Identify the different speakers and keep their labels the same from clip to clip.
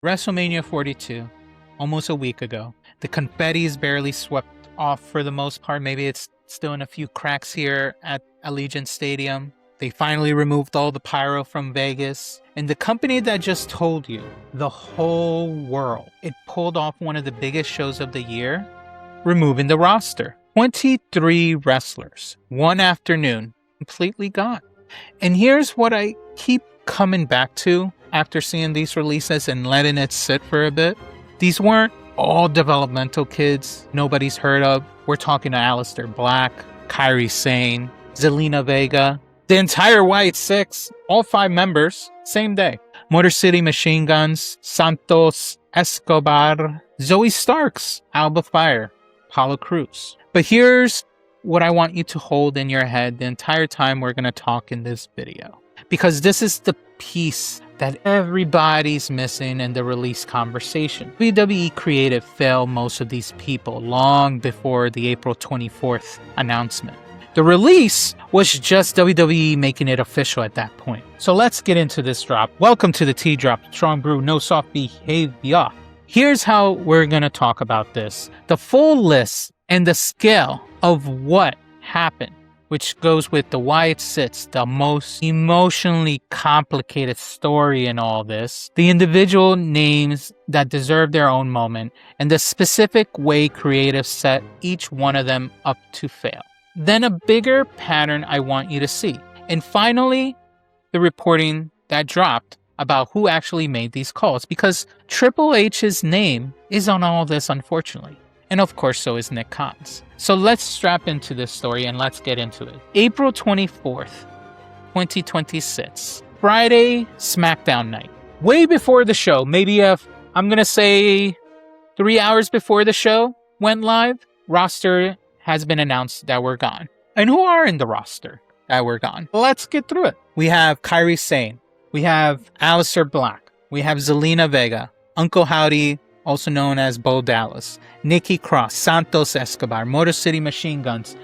Speaker 1: WrestleMania 42, almost a week ago. The confetti is barely swept off for the most part. Maybe it's still in a few cracks here at Allegiant Stadium. They finally removed all the pyro from Vegas. And the company that just told you, the whole world, it pulled off one of the biggest shows of the year, removing the roster. 23 wrestlers, one afternoon, completely gone. And here's what I keep coming back to after seeing these releases and letting it sit for a bit. These weren't all developmental kids nobody's heard of. We're talking to Aleister Black, Kairi Sane, Zelina Vega, the entire Wyatt Six, all 5 members, same day. Motor City Machine Guns, Santos Escobar, Zoe Starks, Alba Fire, Apollo Crews. But here's what I want you to hold in your head the entire time we're going to talk in this video. Because this is the piece that everybody's missing in the release conversation. WWE Creative failed most of these people long before the April 24th announcement. The release was just WWE making it official at that point. So let's get into this drop. Welcome to the T-Drop, Strong Brew, No Soft Behavior. Here's how we're going to talk about this. The full list and the scale of what happened, which goes with the Wyatt Sits, the most emotionally complicated story in all this, the individual names that deserve their own moment, and the specific way Creative set each one of them up to fail. Then a bigger pattern I want you to see. And finally, the reporting that dropped about who actually made these calls, because Triple H's name is on all this, unfortunately. And of course, so is Nick Khan's. So let's strap into this story and let's get into it. April 24th, 2026. Friday SmackDown night. Way before the show, maybe I'm going to say 3 hours before the show went live, roster has been announced that we're gone. And who are in the roster that we're gone? Let's get through it. We have Kairi Sane. We have Aleister Black. We have Zelina Vega. Uncle Howdy, also known as Bo Dallas, Nikki Cross, Santos Escobar, Motor City Machine Guns,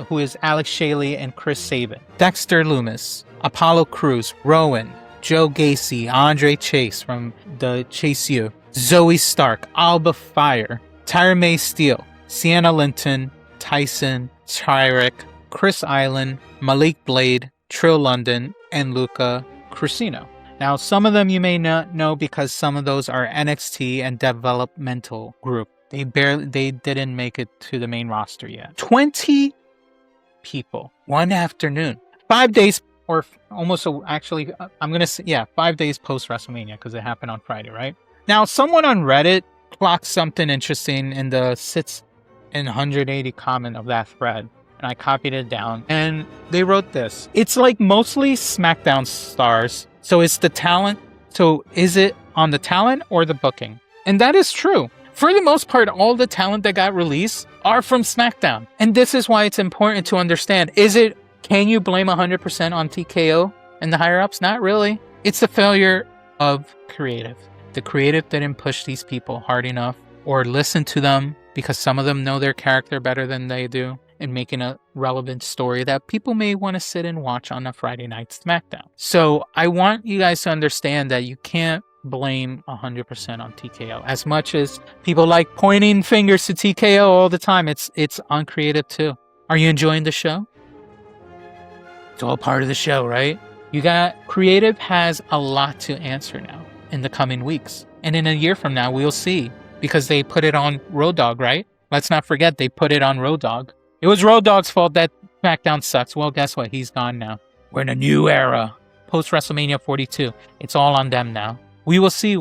Speaker 1: who is Alex Shelley and Chris Sabin, Dexter Loomis, Apollo Crews, Rowan, Joe Gacy, Andre Chase from the Chase U, Zoe Stark, Alba Fire, Tyra May Steele, Sienna Linton, Tyson, Tyrek, Chris Island, Malik Blade, Trill London, and Luca Crucino. Now, some of them you may not know because some of those are NXT and developmental group. They didn't make it to the main roster yet. 20 people, one afternoon, 5 days, or almost, actually, I'm going to say, 5 days post WrestleMania because it happened on Friday, right? Now, someone on Reddit clocked something interesting in the sits in 180 comment of that thread. And I copied it down. And they wrote this. It's like mostly SmackDown stars. So it's the talent. So is it on the talent or the booking? And that is true. For the most part, all the talent that got released are from SmackDown. And this is why it's important to understand. Can you blame 100% on TKO and the higher-ups? Not really. It's the failure of Creative. The Creative didn't push these people hard enough or listen to them because some of them know their character better than they do, and making a relevant story that people may want to sit and watch on a Friday night SmackDown. So I want you guys to understand that you can't blame 100% on TKO. As much as people like pointing fingers to TKO all the time, it's on Creative too. Are you enjoying the show? It's all part of the show, right? Creative has a lot to answer now in the coming weeks. And in a year from now, we'll see, because they put it on Road Dogg, right? Let's not forget they put it on Road Dogg. It was Road Dogg's fault that SmackDown sucks. Well, guess what? He's gone now. We're in a new era. Post-WrestleMania 42. It's all on them now. We will see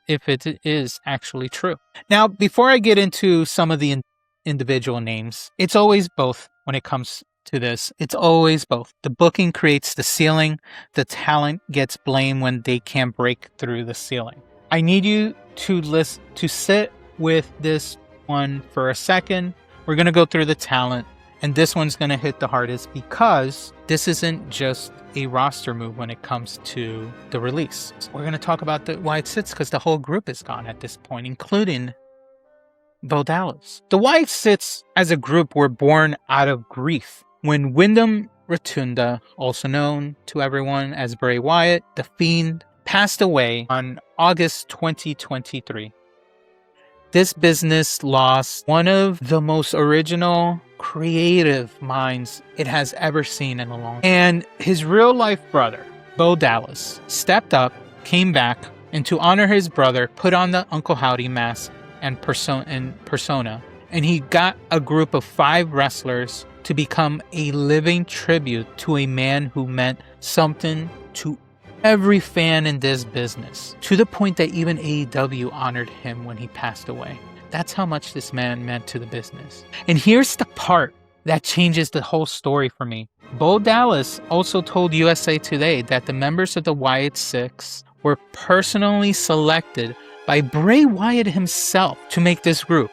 Speaker 1: if it is actually true. Now, before I get into some of the individual names, it's always both when it comes to this. It's always both. The booking creates the ceiling. The talent gets blamed when they can't break through the ceiling. I need you to sit with this one for a second. We're going to go through the talent, and this one's going to hit the hardest because this isn't just a roster move when it comes to the release. So we're going to talk about the Wyatt Sits because the whole group is gone at this point, including Bo Dallas. The Wyatt Sits as a group were born out of grief when Wyndham Rotunda, also known to everyone as Bray Wyatt, The Fiend, passed away on August 2023. This business lost one of the most original, creative minds it has ever seen in a long time. And his real-life brother, Bo Dallas, stepped up, came back, and to honor his brother, put on the Uncle Howdy mask and persona. And he got a group of 5 wrestlers to become a living tribute to a man who meant something to every fan in this business, to the point that even AEW honored him when he passed away. That's how much this man meant to the business. And here's the part that changes the whole story for me. Bo Dallas also told USA Today that the members of the Wyatt Six were personally selected by Bray Wyatt himself to make this group.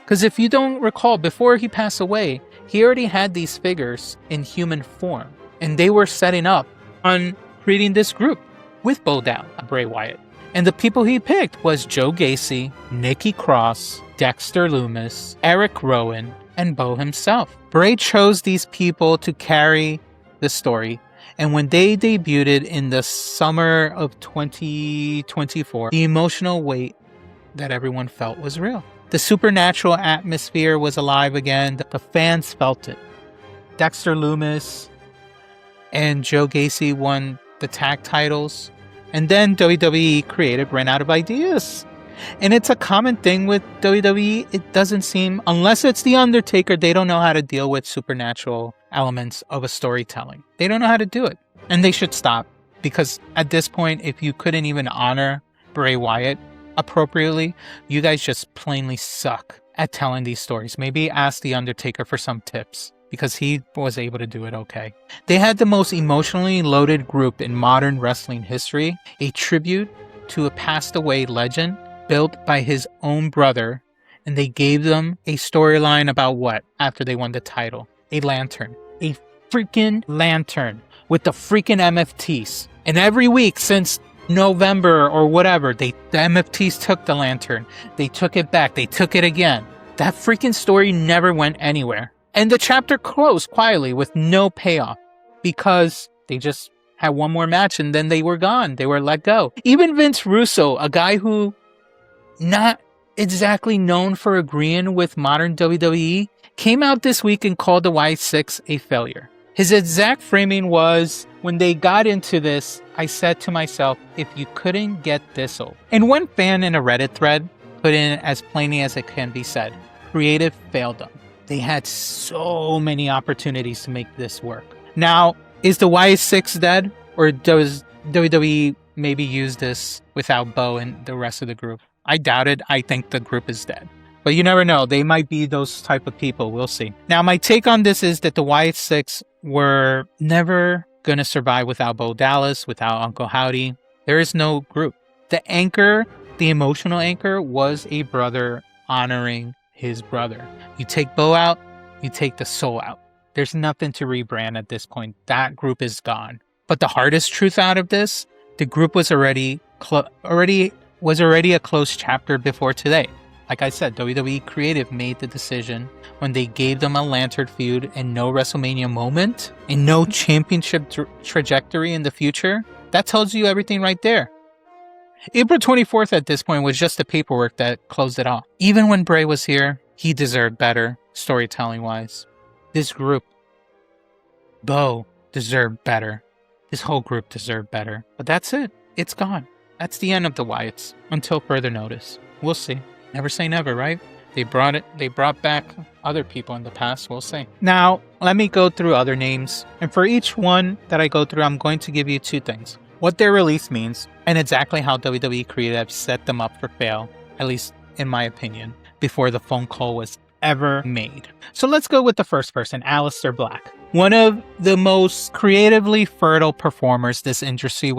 Speaker 1: Because if you don't recall, before he passed away, he already had these figures in human form, and they were setting up on creating this group with Bo Dallas, Bray Wyatt. And the people he picked was Joe Gacy, Nikki Cross, Dexter Lumis, Eric Rowan, and Bo himself. Bray chose these people to carry the story, and when they debuted in the summer of 2024, the emotional weight that everyone felt was real. The supernatural atmosphere was alive again. The fans felt it. Dexter Lumis and Joe Gacy won the tag titles, and then WWE Creative ran out of ideas. And it's a common thing with WWE. It doesn't seem, unless it's The Undertaker, they don't know how to deal with supernatural elements of a storytelling. They don't know how to do it. And they should stop, because at this point, if you couldn't even honor Bray Wyatt appropriately, you guys just plainly suck at telling these stories. Maybe ask The Undertaker for some tips, because he was able to do it okay. They had the most emotionally loaded group in modern wrestling history, a tribute to a passed away legend built by his own brother, and they gave them a storyline about what after they won the title? A lantern. A freaking lantern with the freaking MFTs. And every week since November or whatever, the MFTs took the lantern. They took it back. They took it again. That freaking story never went anywhere. And the chapter closed quietly with no payoff, because they just had one more match and then they were gone. They were let go. Even Vince Russo, a guy who not exactly known for agreeing with modern WWE, came out this week and called the Wyatt Six a failure. His exact framing was, when they got into this, I said to myself, if you couldn't get this old. And one fan in a Reddit thread put in as plainly as it can be said, Creative failed them. They had so many opportunities to make this work. Now, is the Wyatt Six dead? Or does WWE maybe use this without Bo and the rest of the group? I doubt it. I think the group is dead. But you never know. They might be those type of people. We'll see. Now, my take on this is that the Wyatt Six were never going to survive without Bo Dallas, without Uncle Howdy. There is no group. The anchor, the emotional anchor, was a brother honoring his brother. You take Bo out, you take the soul out. There's nothing to rebrand at this point. That group is gone. But the hardest truth out of this, the group was already a closed chapter before today. Like I said, WWE Creative made the decision when they gave them a lantern feud and no WrestleMania moment and no championship trajectory in the future. That tells you everything right there. April 24th at this point was just the paperwork that closed it off. Even when Bray was here, he deserved better, storytelling-wise. This group, Bo, deserved better. This whole group deserved better. But that's it. It's gone. That's the end of the Wyatts, until further notice. We'll see. Never say never, right? They brought back other people in the past. We'll see. Now, let me go through other names. And for each one that I go through, I'm going to give you 2 things. What their release means, and exactly how WWE Creative set them up for fail, at least in my opinion, before the phone call was ever made. So let's go with the first person, Aleister Black. One of the most creatively fertile performers this industry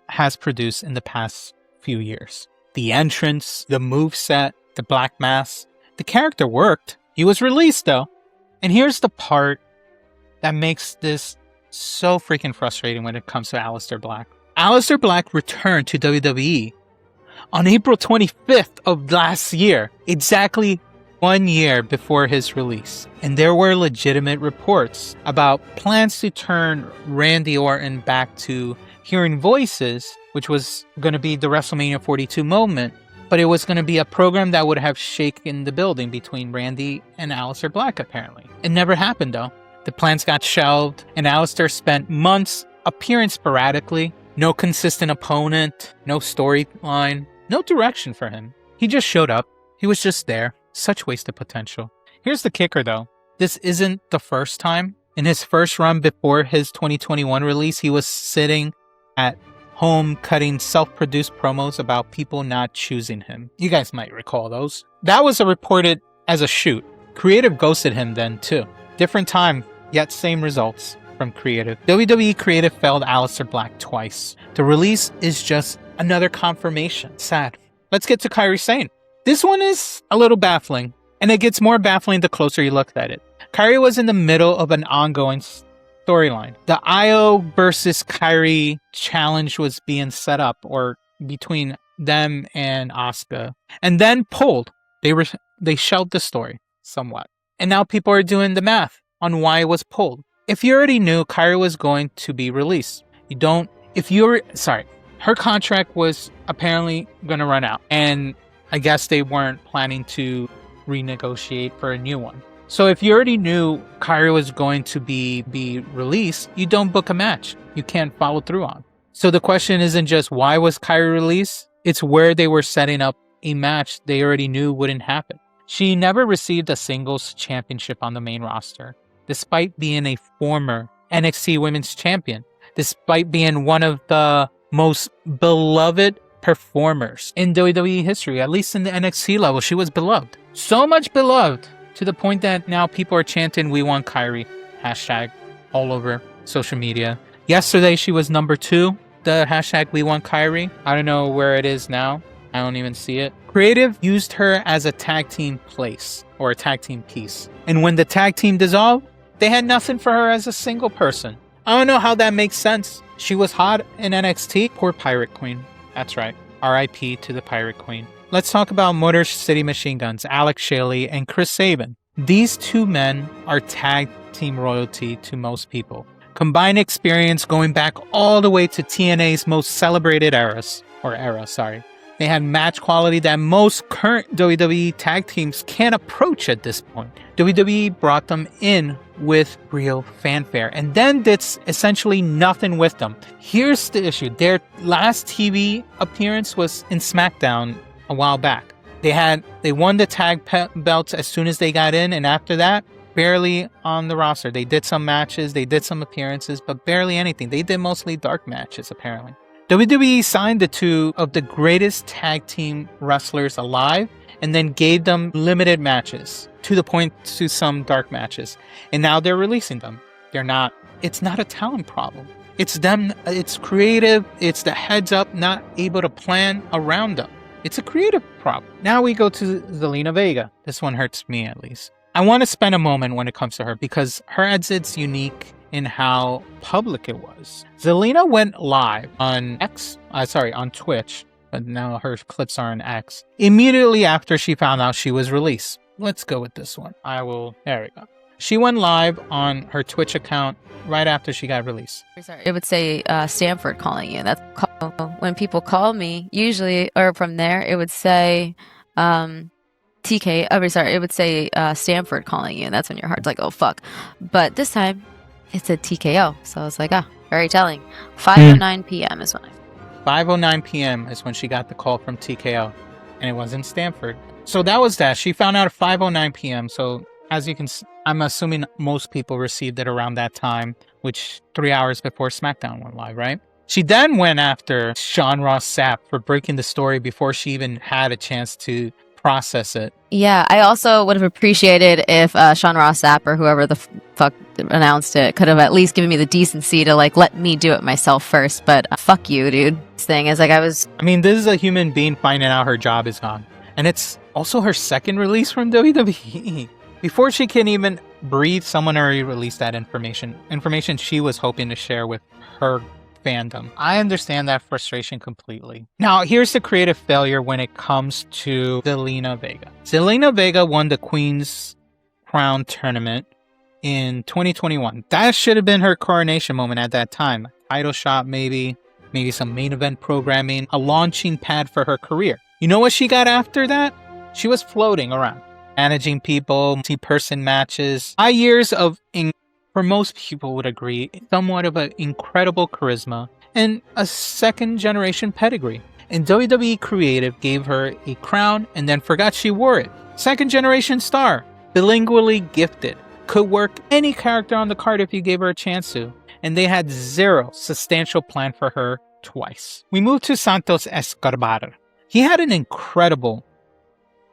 Speaker 1: has produced in the past few years. The entrance, the moveset, the black mask, the character worked. He was released though. And here's the part that makes this so freaking frustrating when it comes to Aleister Black. Aleister Black returned to WWE on April 25th of last year, exactly 1 year before his release. And there were legitimate reports about plans to turn Randy Orton back to hearing voices, which was going to be the WrestleMania 42 moment, but it was going to be a program that would have shaken the building between Randy and Aleister Black, apparently. It never happened, though. The plans got shelved, and Aleister spent months appearing sporadically. No consistent opponent, no storyline, no direction for him. He just showed up. He was just there. Such wasted potential. Here's the kicker, though. This isn't the first time. In his first run before his 2021 release, he was sitting at home cutting self-produced promos about people not choosing him. You guys might recall those. That was reported as a shoot. Creative ghosted him then, too. Different time, yet same results from Creative. WWE Creative failed Aleister Black twice. The release is just another confirmation. Sad. Let's get to Kairi Sane. This one is a little baffling, and it gets more baffling the closer you look at it. Kairi was in the middle of an ongoing storyline. The Io versus Kairi challenge was being set up, or between them and Asuka, and then pulled. They shelved the story somewhat. And now people are doing the math on why it was pulled. If you already knew Kairi was going to be released, her contract was apparently going to run out, and I guess they weren't planning to renegotiate for a new one. So if you already knew Kairi was going to be released, you don't book a match you can't follow through on. So the question isn't just why was Kairi released, it's where they were setting up a match they already knew wouldn't happen. She never received a singles championship on the main roster, despite being a former NXT Women's Champion, despite being one of the most beloved performers in WWE history, at least in the NXT level. She was beloved. So much beloved to the point that now people are chanting, "We want Kairi," hashtag all over social media. Yesterday, she was number 2, the hashtag "We want Kairi." I don't know where it is now. I don't even see it. Creative used her as a tag team place or a tag team piece. And when the tag team dissolved, they had nothing for her as a single person. I don't know how that makes sense. She was hot in NXT. Poor Pirate Queen. That's right. RIP to the Pirate Queen. Let's talk about Motor City Machine Guns, Alex Shelley and Chris Sabin. These two men are tag team royalty to most people. Combined experience going back all the way to TNA's most celebrated era. They had match quality that most current WWE tag teams can't approach at this point. WWE brought them in with real fanfare and then did essentially nothing with them. Here's the issue. Their last TV appearance was in SmackDown a while back. They won the tag belts as soon as they got in, and after that, barely on the roster. They did some matches, they did some appearances, but barely anything. They did mostly dark matches, apparently. WWE signed the two of the greatest tag team wrestlers alive and then gave them limited matches, to the point to some dark matches. And now they're releasing them. It's not a talent problem. It's them, it's creative, it's the heads up not able to plan around them. It's a creative problem. Now we go to Zelina Vega. This one hurts me at least. I want to spend a moment when it comes to her because her exit's unique in how public it was. Zelina went live on on Twitch, but now her clips are on X, immediately after she found out she was released. Let's go with this one. There we go. She went live on her Twitch account right after she got released.
Speaker 2: It would say Stanford calling you. That's when people call me, usually, or from there, it would say it would say Stanford calling you. And that's when your heart's like, oh, fuck. But this time, it said TKO. So I was like, very telling. 5:09 p.m. is when
Speaker 1: 5:09 p.m. is when she got the call from TKO. And it was in Stanford. So that was that. She found out at 5:09 p.m. So as you can see, I'm assuming most people received it around that time, which 3 hours before SmackDown went live, right? She then went after Sean Ross Sapp for breaking the story before she even had a chance to process it.
Speaker 2: Yeah, I also would have appreciated if Sean Ross Sapp or whoever the fuck announced it could have at least given me the decency to let me do it myself first. But fuck you, dude. This thing is this
Speaker 1: is a human being finding out her job is gone. And it's also her second release from WWE. Before she can even breathe, someone already released that information she was hoping to share with her fandom. I understand that frustration completely. Now, here's the creative failure when it comes to Zelina Vega. Zelina Vega won the Queen's Crown tournament in 2021. That should have been her coronation moment at that time. Title shot, maybe. maybe some main event programming, a launching pad for her career. You know what she got after that? She was floating around, managing people, multi-person matches. High years of, for most people would agree, somewhat of an incredible charisma and a second-generation pedigree. And WWE Creative gave her a crown and then forgot she wore it. Second-generation star, bilingually gifted, could work any character on the card if you gave her a chance to. And they had zero substantial plan for her twice. We moved to Santos Escobar. He had an incredible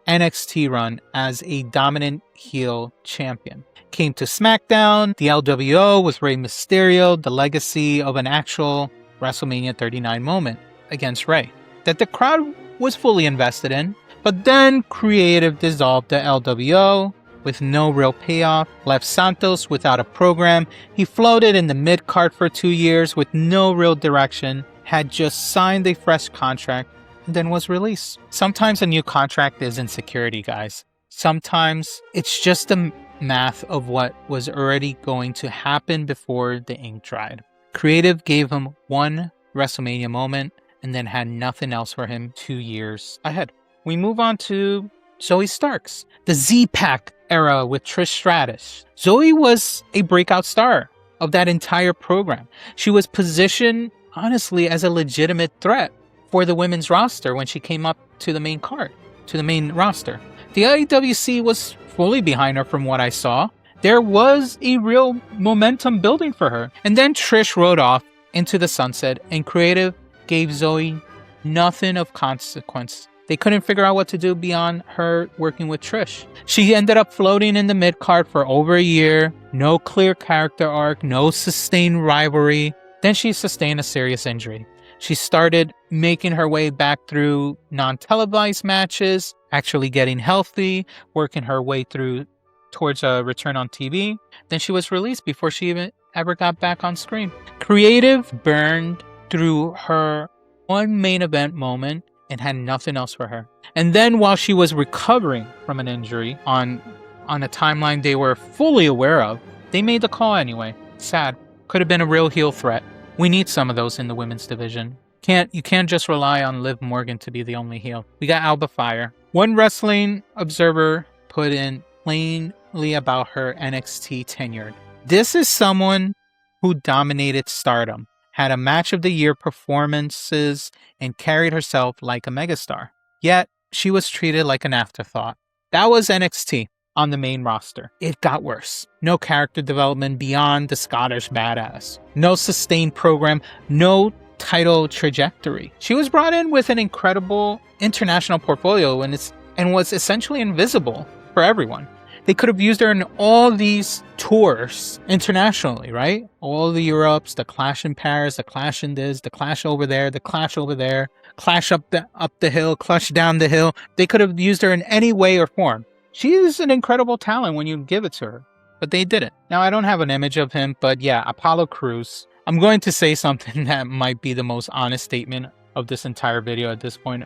Speaker 1: NXT run as a dominant heel champion. Came to SmackDown, the LWO with Rey Mysterio, the legacy of an actual WrestleMania 39 moment against Rey that the crowd was fully invested in. But then Creative dissolved the LWO with no real payoff, left Santos without a program. He floated in the mid-card for 2 years with no real direction, had just signed a fresh contract, and then was released. Sometimes a new contract isn't security, guys. Sometimes it's just the math of what was already going to happen before the ink dried. Creative gave him one WrestleMania moment and then had nothing else for him 2 years ahead. We move on to Zoe Starks, the Z-Pack era with Trish Stratus. Zoe was a breakout star of that entire program. She was positioned, honestly, as a legitimate threat for the women's roster when she came up to the main card, to the main roster. The IWC was fully behind her from what I saw. There was a real momentum building for her. And then Trish rode off into the sunset and Creative gave Zoe nothing of consequence. They couldn't figure out what to do beyond her working with Trish. She ended up floating in the mid-card for over a year. No clear character arc, no sustained rivalry. Then she sustained a serious injury. She started making her way back through non-televised matches, actually getting healthy, working her way through towards a return on TV. Then she was released before she even ever got back on screen. Creative burned through her one main event moment and had nothing else for her. And then while she was recovering from an injury on a timeline they were fully aware of, they made the call anyway. Sad. Could have been a real heel threat. We need some of those in the women's division. You can't just rely on Liv Morgan to be the only heel. We got Alba Fire. One Wrestling Observer put in plainly about her NXT tenure. This is someone who dominated Stardom, had a match of the year performances, and carried herself like a megastar. Yet, she was treated like an afterthought. That was NXT on the main roster. It got worse. No character development beyond the Scottish badass. No sustained program. No title trajectory. She was brought in with an incredible international portfolio and was essentially invisible for everyone. They could have used her in all these tours internationally, right? All the Europes, the Clash in Paris, the Clash in this, the Clash over there, the Clash over there, Clash up the hill, Clash down the hill. They could have used her in any way or form. She is an incredible talent when you give it to her, but they didn't. Now, I don't have an image of him, but yeah, Apollo Crews. I'm going to say something that might be the most honest statement of this entire video at this point.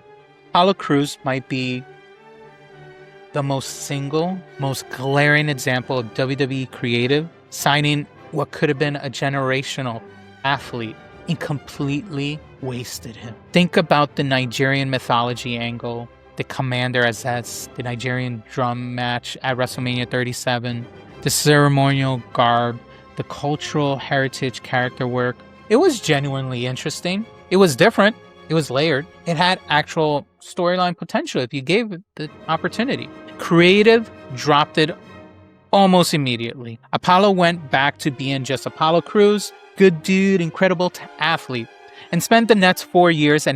Speaker 1: Apollo Crews might be the most glaring example of WWE Creative signing what could have been a generational athlete and completely wasted him. Think about the Nigerian mythology angle, the Commander as the Nigerian drum match at WrestleMania 37, the ceremonial garb, the cultural heritage character work. It was genuinely interesting. It was different. It was layered. It had actual storyline potential if you gave it the opportunity. Creative dropped it almost immediately. Apollo went back to being just Apollo Crews, good dude, incredible athlete, and spent the next 4 years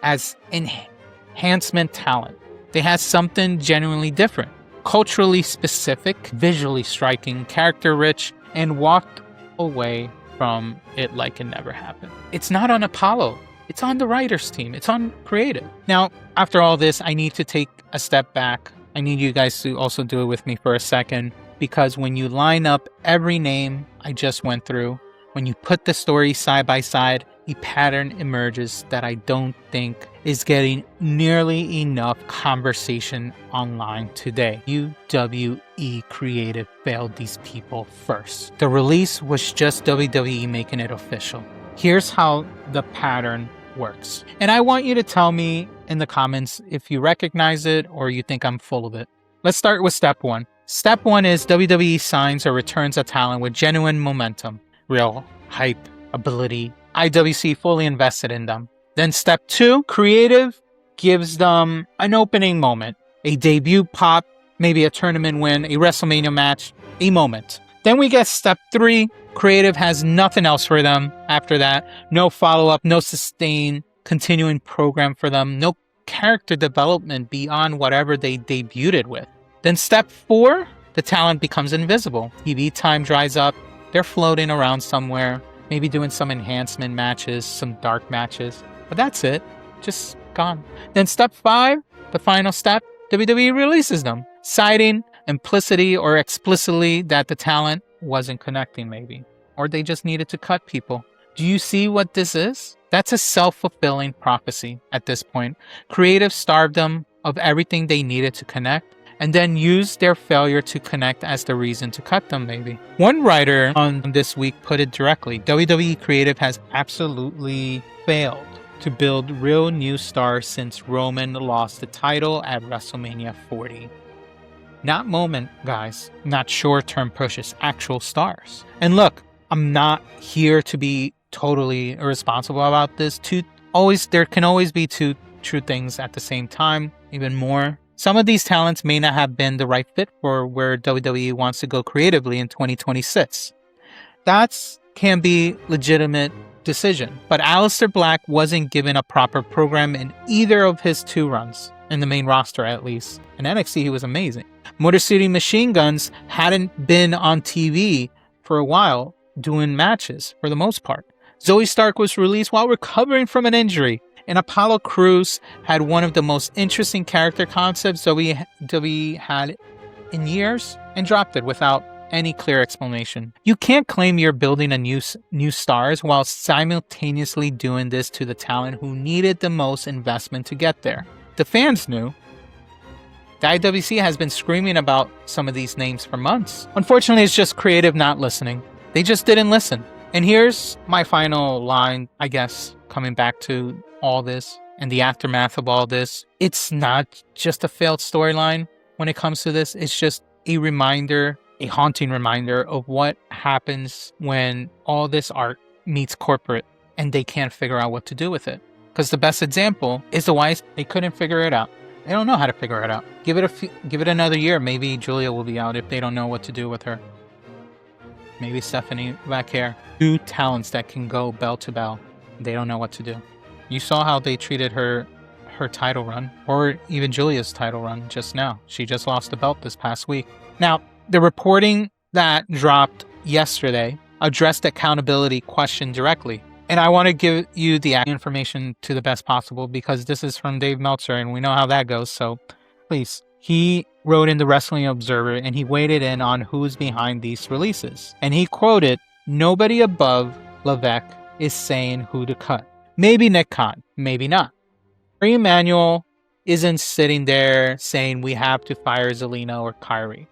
Speaker 1: as enhancement talent. They had something genuinely different, culturally specific, visually striking, character rich, and walked away from it like it never happened. It's not on Apollo. It's on the writers team. It's on Creative. Now, after all this, I need to take a step back. I need you guys to also do it with me for a second, because when you line up every name I just went through, when you put the story side by side, a pattern emerges that I don't think is getting nearly enough conversation online today. WWE Creative failed these people first. The release was just WWE making it official. Here's how the pattern works. And I want you to tell me in the comments if you recognize it or you think I'm full of it. Let's start with step one. Step one is WWE signs or returns a talent with genuine momentum, real hype, ability. IWC fully invested in them. Then step two, creative gives them an opening moment, a debut pop, maybe a tournament win, a WrestleMania match, a moment. Then we get step three, creative has nothing else for them after that. No follow-up, no sustain, continuing program for them, no character development beyond whatever they debuted with. Then step four, the talent becomes invisible. TV time dries up, they're floating around somewhere, maybe doing some enhancement matches, some dark matches, but that's it, just gone. Then step five, the final step, WWE releases them, citing implicitly or explicitly that the talent wasn't connecting maybe, or they just needed to cut people. Do you see what this is? That's a self-fulfilling prophecy at this point. Creative starved them of everything they needed to connect, and then used their failure to connect as the reason to cut them maybe. One writer on This Week put it directly, WWE Creative has absolutely failed to build real new stars since Roman lost the title at WrestleMania 40. Not moment, guys. Not short-term pushes, actual stars. And look, I'm not here to be totally irresponsible about this. There can always be two true things at the same time, even more. Some of these talents may not have been the right fit for where WWE wants to go creatively in 2026. That can be legitimate decision. But Aleister Black wasn't given a proper program in either of his two runs, in the main roster at least. In NXT, he was amazing. Motor City Machine Guns hadn't been on TV for a while doing matches for the most part. Zoe Stark was released while recovering from an injury. And Apollo Crews had one of the most interesting character concepts WWE had in years and dropped it without any clear explanation. You can't claim you're building a new stars while simultaneously doing this to the talent who needed the most investment to get there. The fans knew. The IWC has been screaming about some of these names for months. Unfortunately, it's just creative not listening. They just didn't listen. And here's my final line, I guess, coming back to all this and the aftermath of all this. It's not just a failed storyline when it comes to this. It's just a reminder, a haunting reminder of what happens when all this art meets corporate and they can't figure out what to do with it. Because the best example is the Wyatt. They couldn't figure it out. They don't know how to figure it out. Give it another year. Maybe Julia will be out if they don't know what to do with her. Maybe Stephanie back here. Two talents that can go bell to bell. They don't know what to do. You saw how they treated her title run, or even Julia's title run just now. She just lost the belt this past week. Now, the reporting that dropped yesterday addressed the accountability question directly. And I want to give you the information to the best possible because this is from Dave Meltzer and we know how that goes. So please, he wrote in the Wrestling Observer and he weighed in on who's behind these releases. And he quoted, "Nobody above Levesque is saying who to cut. Maybe Nick Khan, maybe not. Ari Emanuel isn't sitting there saying we have to fire Zelina or Kyrie.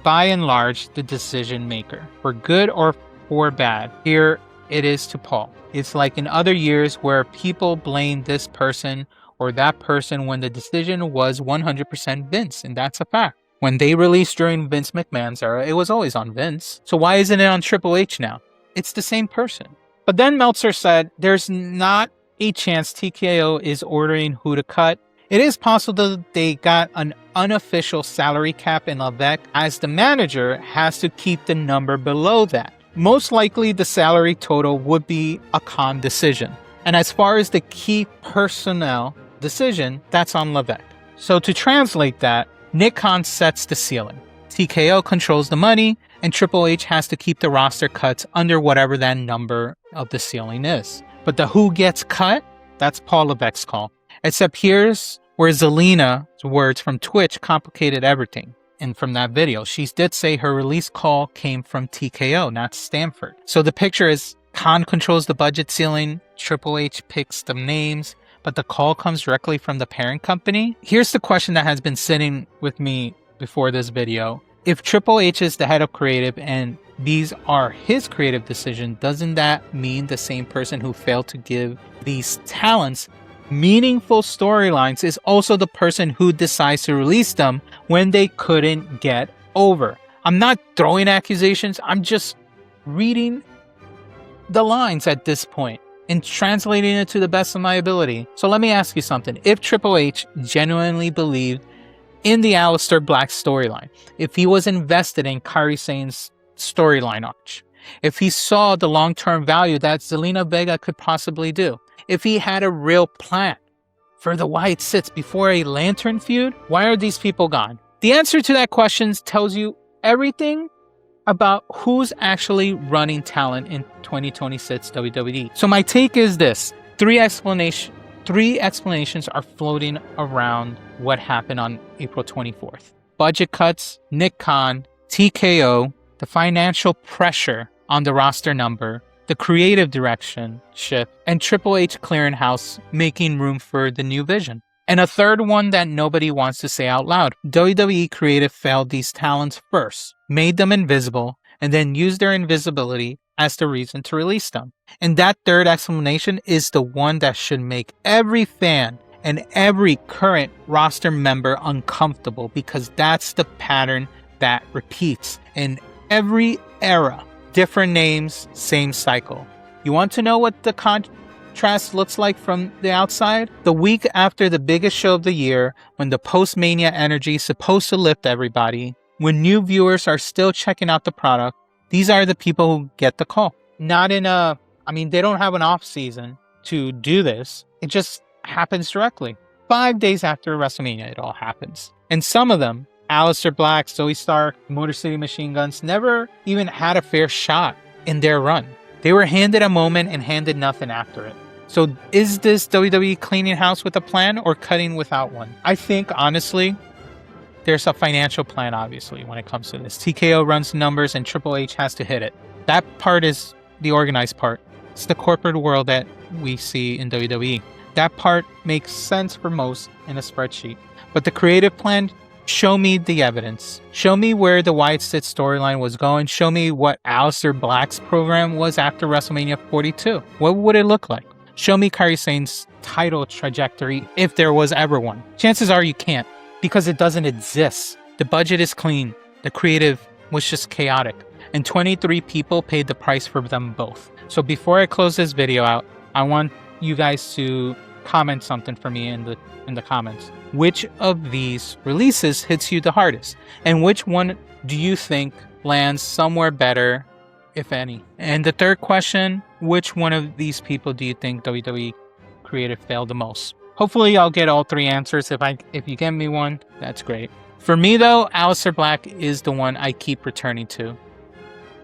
Speaker 1: By and large, the decision maker, for good or for bad, here it is to Paul. It's like in other years where people blame this person or that person when the decision was 100% Vince, and that's a fact. When they released during Vince McMahon's era, it was always on Vince. So why isn't it on Triple H now? It's the same person." But then Meltzer said, there's not a chance TKO is ordering who to cut. It is possible that they got an unofficial salary cap in Levesque, as the manager has to keep the number below that. Most likely the salary total would be a Khan decision. And as far as the key personnel decision, that's on Levesque. So to translate that, Nick Khan sets the ceiling. TKO controls the money, and Triple H has to keep the roster cuts under whatever that number of the ceiling is. But the who gets cut, that's Paul Levesque's call. Except here's where Zelina's words from Twitch complicated everything. And from that video, she did say her release call came from TKO, not Stanford. So the picture is Khan controls the budget ceiling, Triple H picks the names, but the call comes directly from the parent company. Here's the question that has been sitting with me before this video. If Triple H is the head of creative and these are his creative decisions, doesn't that mean the same person who failed to give these talents meaningful storylines is also the person who decides to release them when they couldn't get over? I'm not throwing accusations, I'm just reading the lines at this point and translating it to the best of my ability. So let me ask you something. If Triple H genuinely believed in the Aleister Black storyline, if he was invested in Kairi Sane's storyline arch, if he saw the long-term value that Zelina Vega could possibly do, if he had a real plan for the Wyatt Sits before a Lantern feud, why are these people gone? The answer to that question tells you everything about who's actually running talent in 2026 WWE. So my take is this: three explanations are floating around what happened on April 24th. Budget cuts, Nick Khan, TKO, the financial pressure on the roster number, the creative direction shift, and Triple H clearinghouse making room for the new vision. And a third one that nobody wants to say out loud: WWE Creative failed these talents first, made them invisible, and then used their invisibility as the reason to release them. And that third explanation is the one that should make every fan and every current roster member uncomfortable, because that's the pattern that repeats in every era. Different names, same cycle. You want to know what the contrast looks like from the outside? The week after the biggest show of the year, when the post-Mania energy is supposed to lift everybody, when new viewers are still checking out the product, these are the people who get the call. Not in they don't have an off season to do this. It just happens directly. 5 days after WrestleMania, it all happens. And some of them, Aleister Black, Zoe Stark, Motor City Machine Guns, never even had a fair shot in their run. They were handed a moment and handed nothing after it. So is this WWE cleaning house with a plan or cutting without one? I think, honestly, there's a financial plan, obviously, when it comes to this. TKO runs the numbers and Triple H has to hit it. That part is the organized part. It's the corporate world that we see in WWE. That part makes sense for most in a spreadsheet. But the creative plan, show me the evidence. Show me where the Wyatt Sits storyline was going. Show me what Aleister Black's program was after WrestleMania 42. What would it look like? Show me Kairi Sane's title trajectory, if there was ever one. Chances are you can't, because it doesn't exist. The budget is clean. The creative was just chaotic. And 23 people paid the price for them both. So before I close this video out, I want you guys to comment something for me in the comments. Which of these releases hits you the hardest? And which one do you think lands somewhere better, if any? And the third question, which one of these people do you think WWE Creative failed the most? Hopefully I'll get all three answers. If you give me one, that's great. For me though, Aleister Black is the one I keep returning to.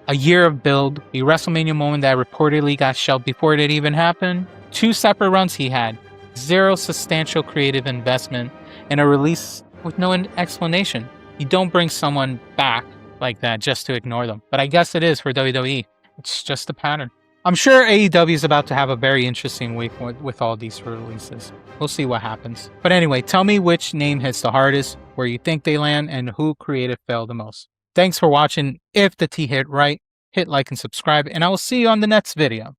Speaker 1: A year of build, a WrestleMania moment that reportedly got shelved before it even happened, 2 separate runs he had, 0 substantial creative investment, and a release with no explanation. You don't bring someone back like that just to ignore them. But I guess it is for WWE. It's just a pattern. I'm sure AEW is about to have a very interesting week with all these releases. We'll see what happens. But anyway, tell me which name hits the hardest, where you think they land, and who creative failed the most. Thanks for watching. If the T hit right, hit like and subscribe, and I will see you on the next video.